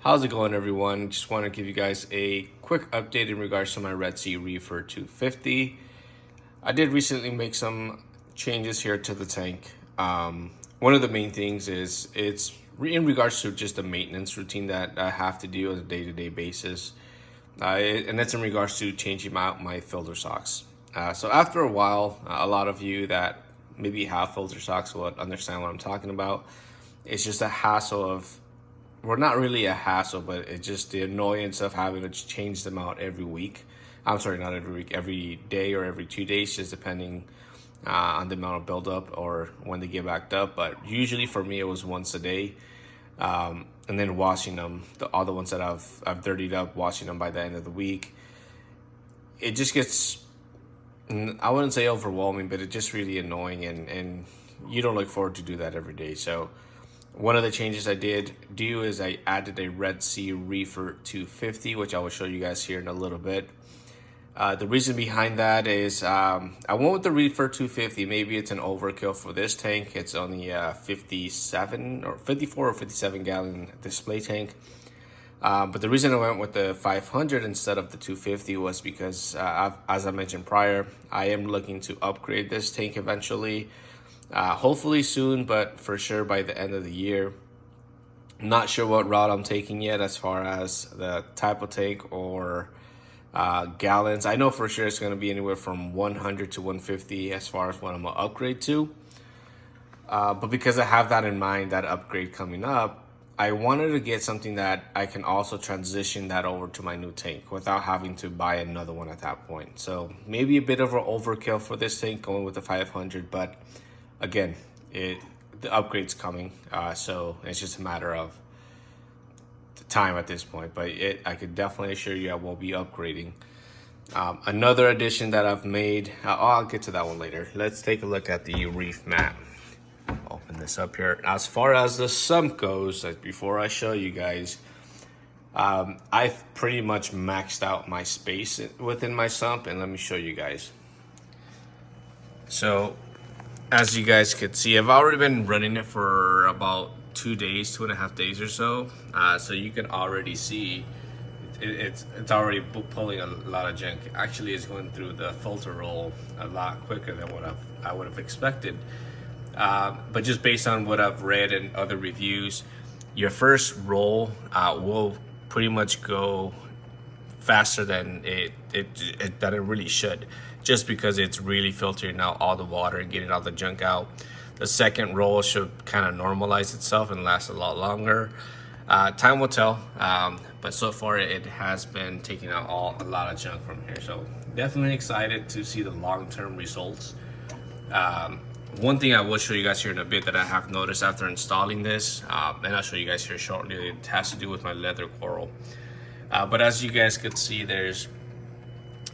How's it going, everyone? Just want to give you guys a quick update in regards to my Red Sea Reefer 250. I did recently make some changes here to the tank. One of the main things is in regards to just the maintenance routine that I have to do on a day-to-day basis. And that's in regards to changing out my filter socks. So after a while, a lot of you that maybe have filter socks will understand what I'm talking about. It's just a hassle of, well, not really a hassle, but it's just the annoyance of having to change them out every week. I'm sorry, not every week, every day or every 2 days, just depending on the amount of buildup or when they get backed up. But usually for me, it was once a day. And then washing them, all the ones that I've dirtied up, washing them by the end of the week. It just gets, I wouldn't say overwhelming, but it's just really annoying, and you don't look forward to do that every day. So one of the changes I did do is I added a Red Sea Reefer 250, which I will show you guys here in a little bit. The reason behind that is I went with the Reefer 250. Maybe it's an overkill for this tank. It's only a 57 or 54 or 57 gallon display tank. But the reason I went with the 500 instead of the 250 was because, as I mentioned prior, I am looking to upgrade this tank eventually. Hopefully soon, but for sure by the end of the year. Not sure what route I'm taking yet as far as the type of tank or gallons. I know for sure it's going to be anywhere from 100 to 150 as far as what I'm going to upgrade to. But because I have that in mind, that upgrade coming up, I wanted to get something that I can also transition that over to my new tank without having to buy another one at that point. So maybe a bit of an overkill for this tank going with the 500, but again, the upgrade's coming, so it's just a matter of the time at this point. But I could definitely assure you I will be upgrading. Another addition that I've made, I'll get to that one later. Let's take a look at the Reef mat. Open this up here. As far as the sump goes, before I show you guys, I've pretty much maxed out my space within my sump, and let me show you guys. So as you guys could see, I've already been running it for about 2 days, 2.5 days or so. So you can already see it's already pulling a lot of junk. Actually, it's going through the filter roll a lot quicker than what I would have expected. But just based on what I've read and other reviews, your first roll will pretty much go faster than it really should, just because it's really filtering out all the water and getting all the junk out. The second roll should kind of normalize itself and last a lot longer. Time will tell, but so far it has been taking out a lot of junk from here. So definitely excited to see the long-term results. One thing I will show you guys here in a bit that I have noticed after installing this, and I'll show you guys here shortly, it has to do with my leather coral. But as you guys could see, there's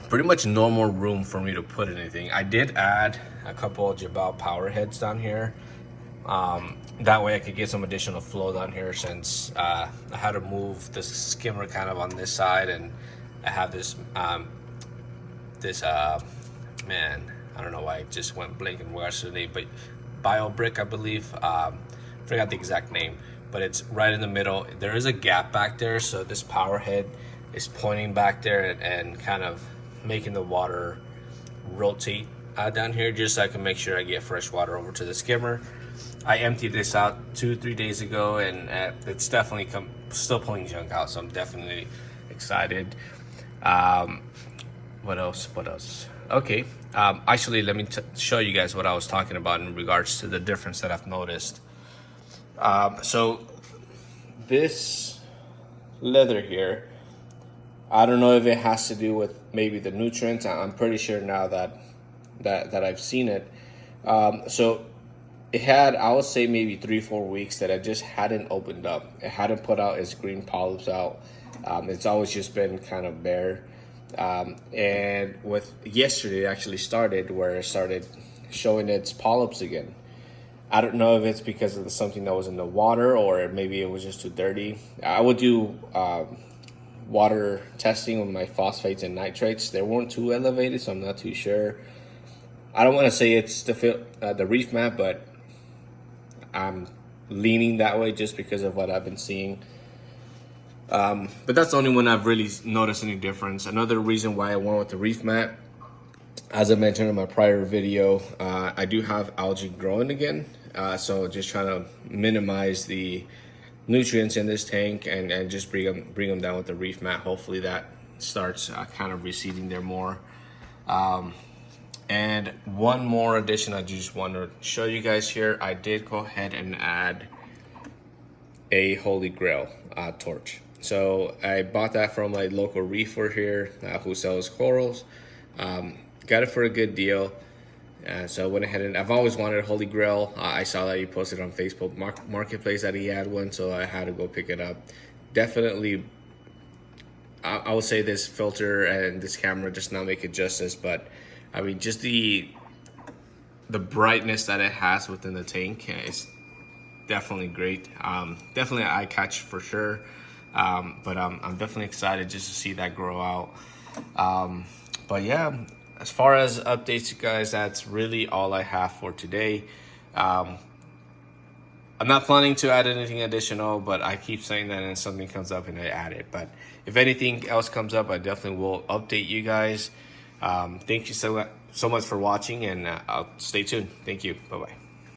pretty much no more room for me to put anything. I did add a couple of Jabal power heads down here. That way I could get some additional flow down here, since I had to move the skimmer kind of on this side, and I have this, man, I don't know why I just went blank in regards to the name, but Bio Brick, I believe. Forgot the exact name, but it's right in the middle. There is a gap back there, so this power head is pointing back there and kind of making the water rotate down here, just so I can make sure I get fresh water over to the skimmer. I emptied this out 2-3 days ago, and it's definitely still pulling junk out, so I'm definitely excited. What else? Okay, actually, let me show you guys what I was talking about in regards to the difference that I've noticed. So this leather here, I don't know if it has to do with maybe the nutrients. I'm pretty sure now that I've seen it. So it had, I would say, maybe 3-4 weeks that it just hadn't opened up. It hadn't put out its green polyps out. It's always just been kind of bare. And with yesterday, it actually started where it started showing its polyps again. I don't know if it's because of something that was in the water, or maybe it was just too dirty. I would do water testing with my phosphates and nitrates. They weren't too elevated, so I'm not too sure. I don't want to say it's the Reef mat, but I'm leaning that way just because of what I've been seeing. But that's the only one I've really noticed any difference. Another reason why I went with the Reef mat, as I mentioned in my prior video, I do have algae growing again. So just trying to minimize the nutrients in this tank and just bring them down with the Reef mat. Hopefully that starts kind of receding there more. And one more addition I just want to show you guys here. I did go ahead and add a Holy Grail torch. So I bought that from my local reefer here who sells corals. Got it for a good deal. So I went ahead and I've always wanted a Holy Grail. I saw that he posted on Facebook Marketplace that he had one, so I had to go pick it up. Definitely, I would say this filter and this camera just not make it justice, but I mean just the brightness that it has within the tank is definitely great. Definitely an eye catch for sure. But I'm definitely excited just to see that grow out. But yeah, as far as updates, you guys, that's really all I have for today. I'm not planning to add anything additional, but I keep saying that and something comes up and I add it. But if anything else comes up, I definitely will update you guys. Thank you so much for watching, and I'll stay tuned. Thank you. Bye-bye.